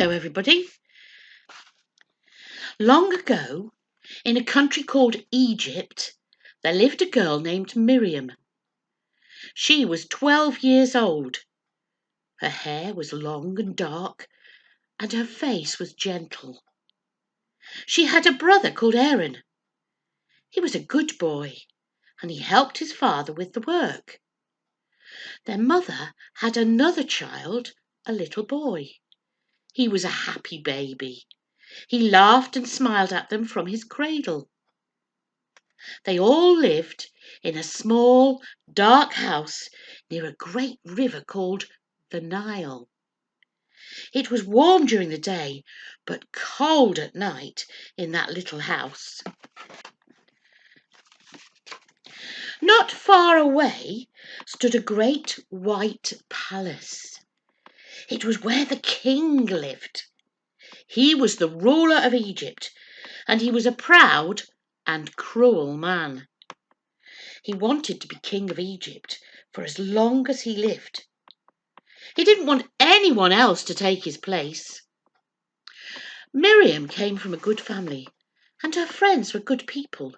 Hello everybody. Long ago, in a country called Egypt, there lived a girl named Miriam. She was 12 years old. Her hair was long and dark, and her face was gentle. She had a brother called Aaron. He was a good boy, and he helped his father with the work. Their mother had another child, a little boy. He was a happy baby. He laughed and smiled at them from his cradle. They all lived in a small, dark house near a great river called the Nile. It was warm during the day, but cold at night in that little house. Not far away stood a great white palace. It was where the king lived. He was the ruler of Egypt, and he was a proud and cruel man. He wanted to be king of Egypt for as long as he lived. He didn't want anyone else to take his place. Miriam came from a good family, and her friends were good people.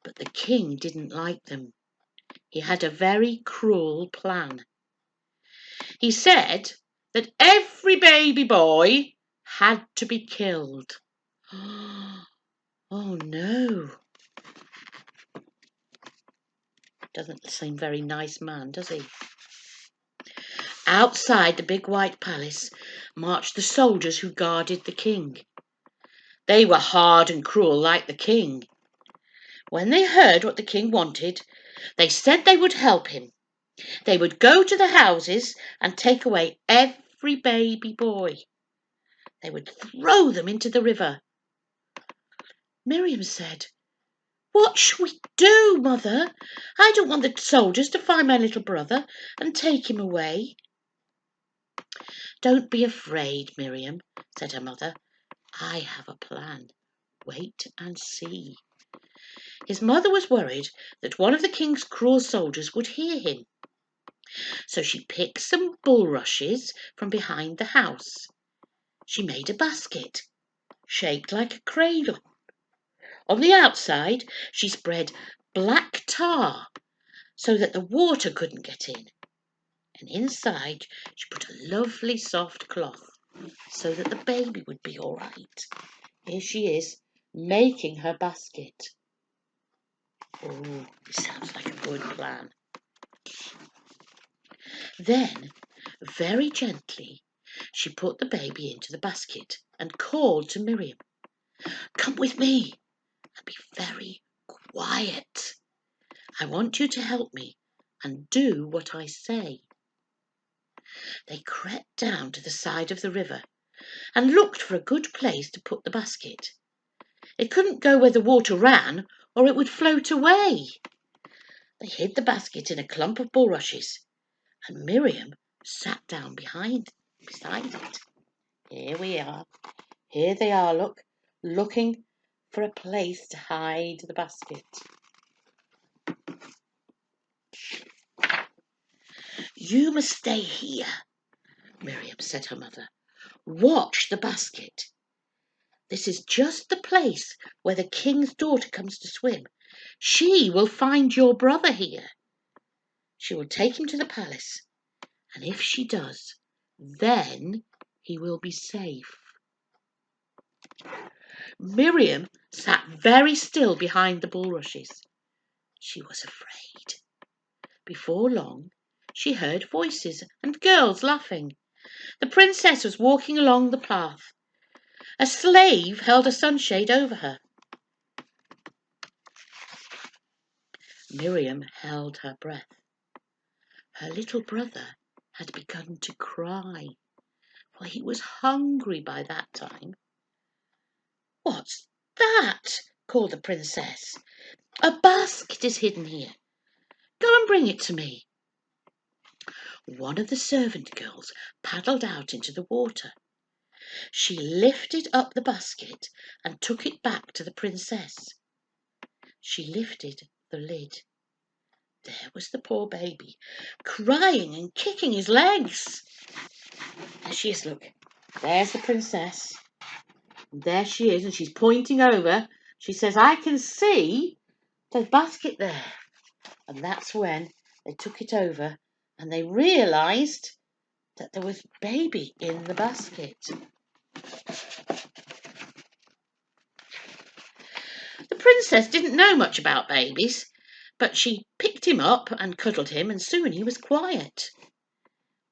But the king didn't like them. He had a very cruel plan. He said that every baby boy had to be killed. Oh no. Doesn't seem very nice man, does he? Outside the big white palace marched the soldiers who guarded the king. They were hard and cruel like the king. When they heard what the king wanted, they said they would help him. They would go to the houses and take away every baby boy. They would throw them into the river. Miriam said, "What shall we do, Mother? I don't want the soldiers to find my little brother and take him away." "Don't be afraid, Miriam," said her mother. "I have a plan. Wait and see." His mother was worried that one of the king's cruel soldiers would hear him. So she picked some bulrushes from behind the house. She made a basket, shaped like a cradle. On the outside, she spread black tar so that the water couldn't get in. And inside, she put a lovely soft cloth so that the baby would be all right. Here she is, making her basket. Oh, it sounds like a good plan. Then, very gently, she put the baby into the basket and called to Miriam, "Come with me and be very quiet. I want you to help me and do what I say." They crept down to the side of the river and looked for a good place to put the basket. It couldn't go where the water ran or it would float away. They hid the basket in a clump of bulrushes, and Miriam sat down beside it. Here we are. Here they are, looking for a place to hide the basket. "You must stay here," Miriam said to her mother. "Watch the basket. This is just the place where the king's daughter comes to swim. She will find your brother here. She will take him to the palace, and if she does, then he will be safe." Miriam sat very still behind the bulrushes. She was afraid. Before long, she heard voices and girls laughing. The princess was walking along the path. A slave held a sunshade over her. Miriam held her breath. Her little brother had begun to cry, for he was hungry by that time. "What's that?" called the princess. "A basket is hidden here. Go and bring it to me." One of the servant girls paddled out into the water. She lifted up the basket and took it back to the princess. She lifted the lid. There was the poor baby, crying and kicking his legs. "There she is, look. There's the princess. And there she is, and she's pointing over. She says, I can see the basket there. And that's when they took it over and they realised that there was baby in the basket. The princess didn't know much about babies, but she picked him up and cuddled him, and soon he was quiet.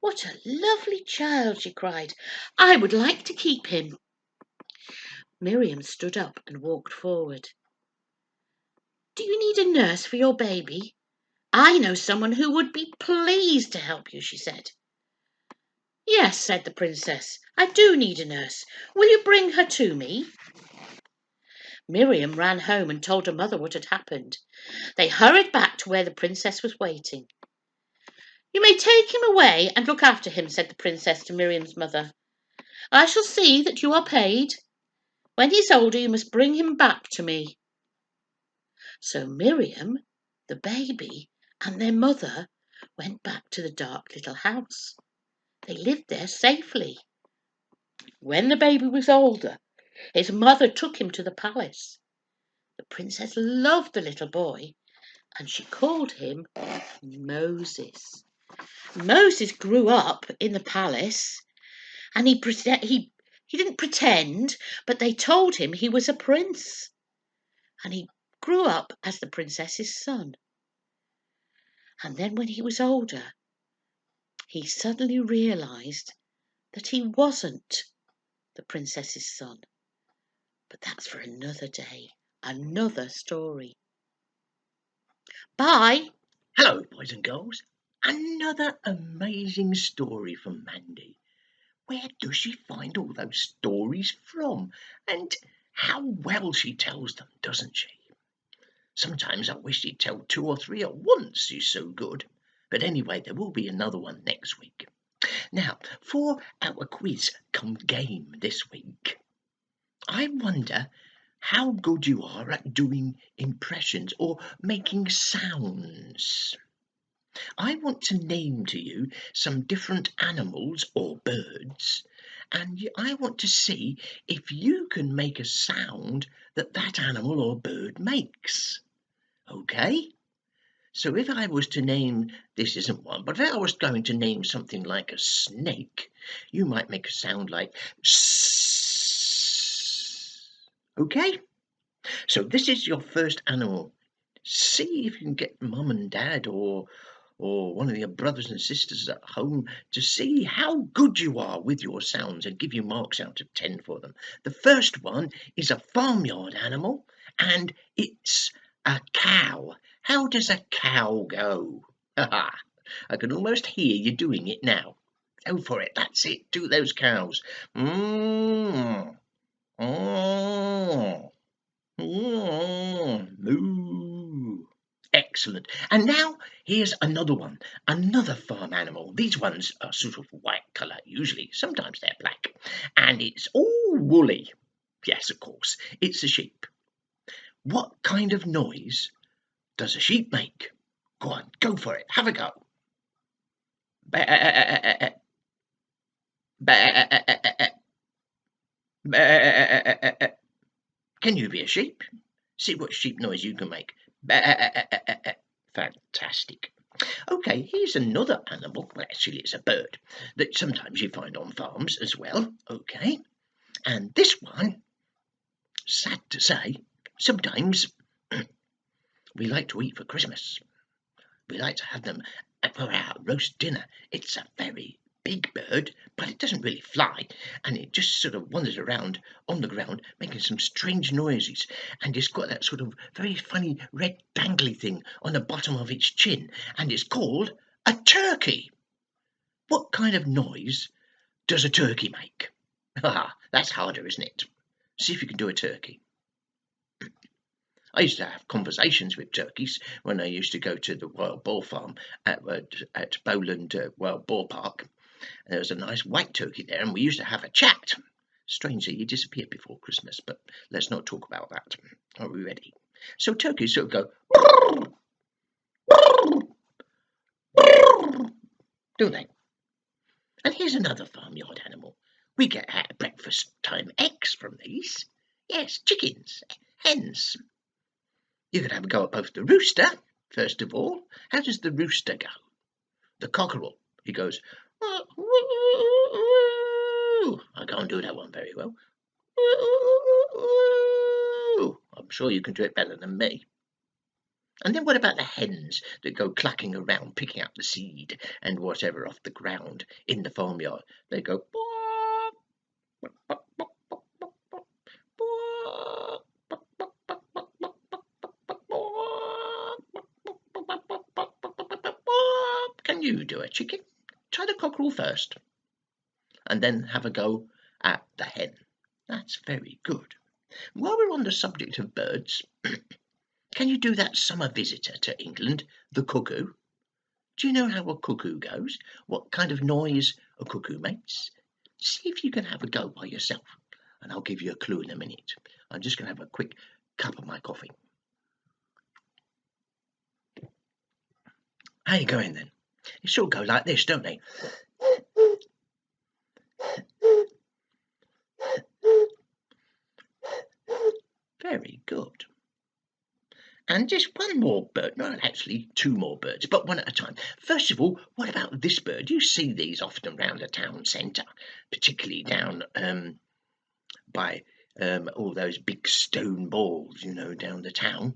What a lovely child, she cried. I would like to keep him. Miriam stood up and walked forward. Do you need a nurse for your baby? I know someone who would be pleased to help you, she said. Yes, said the princess, I do need a nurse. Will you bring her to me? Miriam ran home and told her mother what had happened. They hurried back to where the princess was waiting. You may take him away and look after him, said the princess to Miriam's mother. I shall see that you are paid. When he's older, you must bring him back to me. So Miriam, the baby, and their mother went back to the dark little house. They lived there safely. When the baby was older, his mother took him to the palace. The princess loved the little boy, and she called him Moses. Moses grew up in the palace, and he didn't pretend, but they told him he was a prince, and he grew up as the princess's son. And then when he was older, he suddenly realised that he wasn't the princess's son. But that's for another day, another story. Bye. Hello, boys and girls. Another amazing story from Mandy. Where does she find all those stories from? And how well she tells them, doesn't she? Sometimes I wish she'd tell 2 or 3 at once, she's so good. But anyway, there will be another one next week. Now, for our quiz come game this week, I wonder how good you are at doing impressions or making sounds. I want to name to you some different animals or birds, and I want to see if you can make a sound that that animal or bird makes. Okay? So if I was to name, this isn't one, but if I was going to name something like a snake, you might make a sound like sss. Okay? So this is your first animal. See if you can get mum and dad or one of your brothers and sisters at home to see how good you are with your sounds and give you marks out of 10 for them. The first one is a farmyard animal, and it's a cow. How does a cow go? I can almost hear you doing it now. Go for it. That's it. Do those cows. Mm. Mm. Mm. Moo. Excellent. And now here's another one, another farm animal. These ones are sort of white colour usually, sometimes they're black, and it's all woolly. Yes, of course, it's a sheep. What kind of noise does a sheep make? Go on, go for it, have a go. Ba- ba- ba- Can you be a sheep? See what sheep noise you can make. Fantastic. Okay, here's another animal. Well, actually, it's a bird that sometimes you find on farms as well. Okay, and this one, sad to say, sometimes we like to eat for Christmas. We like to have them for our roast dinner. It's a very big bird, but it doesn't really fly, and it just sort of wanders around on the ground making some strange noises, and it's got that sort of very funny red dangly thing on the bottom of its chin, and it's called a turkey. What kind of noise does a turkey make? That's harder, isn't it? See if you can do a turkey. I used to have conversations with turkeys when I used to go to the Wild Boar Farm at Bowland Wild Boar Park. There was a nice white turkey there, and we used to have a chat. Strangely, he disappeared before Christmas, but let's not talk about that. Are we ready? So turkeys sort of go, don't they? And here's another farmyard animal. We get our breakfast time eggs from these. Yes, chickens, hens. You could have a go at both the rooster, first of all. How does the rooster go? The cockerel, he goes, I can't do that one very well. I'm sure you can do it better than me. And then what about the hens that go clucking around picking up the seed and whatever off the ground in the farmyard? They go, can you do a chicken? Try the cockerel first and then have a go at the hen. That's very good. While we're on the subject of birds, can you do that summer visitor to England, the cuckoo? Do you know how a cuckoo goes? What kind of noise a cuckoo makes? See if you can have a go by yourself, and I'll give you a clue in a minute. I'm just going to have a quick cup of my coffee. How you going then? They sort of go like this, don't they? Very good. And just one more bird, no, actually two more birds, but one at a time. First of all, what about this bird? You see these often around the town centre, particularly down by all those big stone balls, down the town,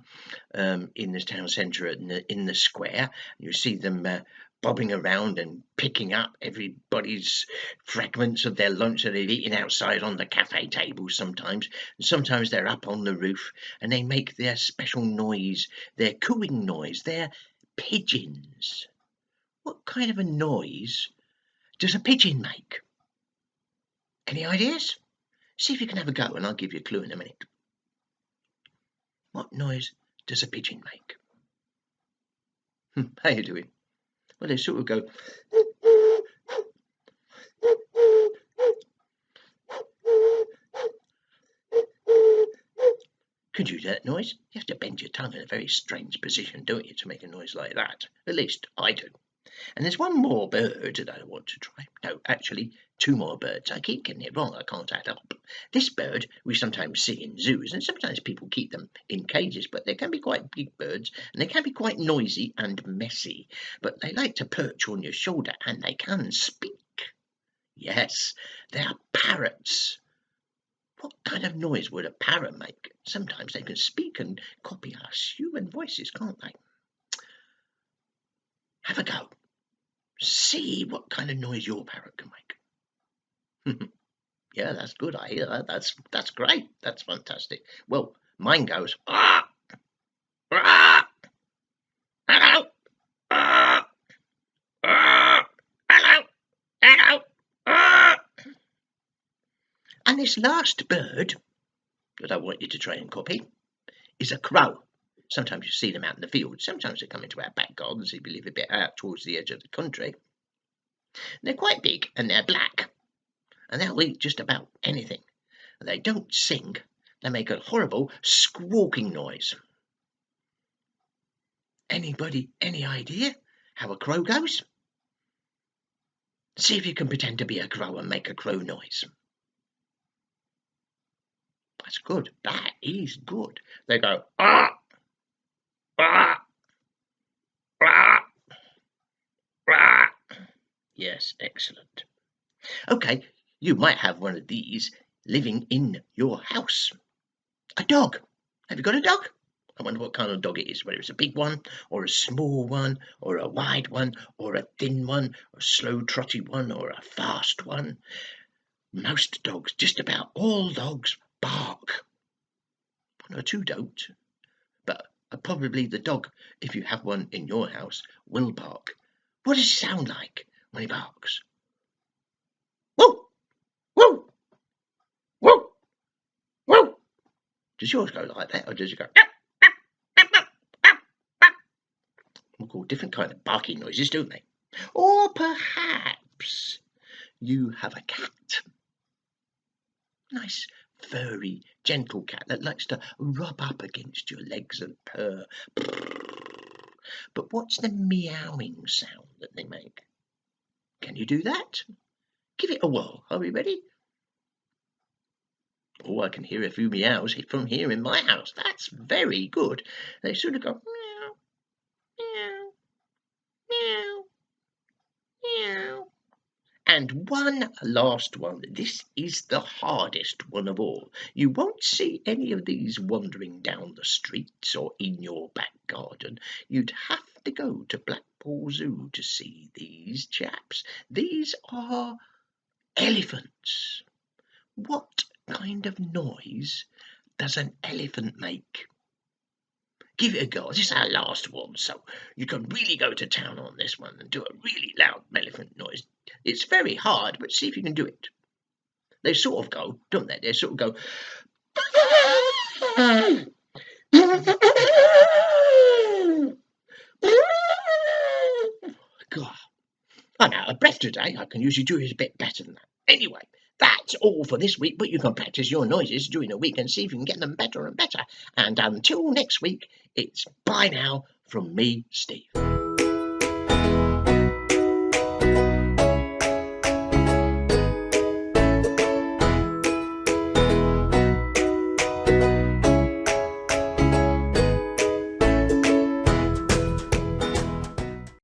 in the town centre in the square. You see them bobbing around and picking up everybody's fragments of their lunch that they've eaten outside on the cafe tables sometimes. And sometimes they're up on the roof and they make their special noise, their cooing noise. They're pigeons. What kind of a noise does a pigeon make? Any ideas? See if you can have a go and I'll give you a clue in a minute. What noise does a pigeon make? How you doing? Well, they sort of go. Could you do that noise? You have to bend your tongue in a very strange position, don't you, to make a noise like that? At least I do. And there's one more bird that I want to try. No, actually, two more birds. I keep getting it wrong. I can't add up. This bird we sometimes see in zoos, and sometimes people keep them in cages, but they can be quite big birds, and they can be quite noisy and messy. But they like to perch on your shoulder, and they can speak. Yes, they are parrots. What kind of noise would a parrot make? Sometimes they can speak and copy our human voices, can't they? Have a go. See what kind of noise your parrot can make. Yeah, that's good. I hear that. That's great. That's fantastic. Well, mine goes ah, ah, hello, ah, ah, hello, hello, ah. And this last bird that I want you to try and copy is a crow. Sometimes you see them out in the field. Sometimes they come into our back gardens if we live a bit out towards the edge of the country. They're quite big and they're black. And they'll eat just about anything. They don't sing. They make a horrible squawking noise. Anybody, any idea how a crow goes? See if you can pretend to be a crow and make a crow noise. That's good. That is good. They go, ah, ah, ah, ah. Yes, excellent. Okay, you might have one of these living in your house. A dog. Have you got a dog? I wonder what kind of dog it is, whether it's a big one, or a small one, or a wide one, or a thin one, or a slow trotty one, or a fast one. Most dogs, just about all dogs, bark. One or two don't, but probably the dog, if you have one in your house, will bark. What does it sound like when he barks? Woo! Woo! Woo! Woo! Does yours go like that, or does it go? We'll call different kind of barking noises, don't they? Or perhaps you have a cat. Nice, furry, gentle cat that likes to rub up against your legs and purr. But what's the meowing sound that they make? Can you do that? Give it a whirl. Are we ready? Oh, I can hear a few meows from here in my house. That's very good. They sort of go meow, meow, meow, meow. And one last one. This is the hardest one of all. You won't see any of these wandering down the streets or in your back garden. You'd have to go to Blackpool Zoo to see these chaps. These are elephants. What kind of noise does an elephant make? Give it a go. This is our last one, so you can really go to town on this one and do a really loud elephant noise. It's very hard, but see if you can do it. They sort of go, don't they? They sort of go. God, I'm out of breath today. I can usually do it a bit better than that. Anyway, that's all for this week, but you can practice your noises during the week and see if you can get them better and better. And until next week, it's bye now from me, Steve.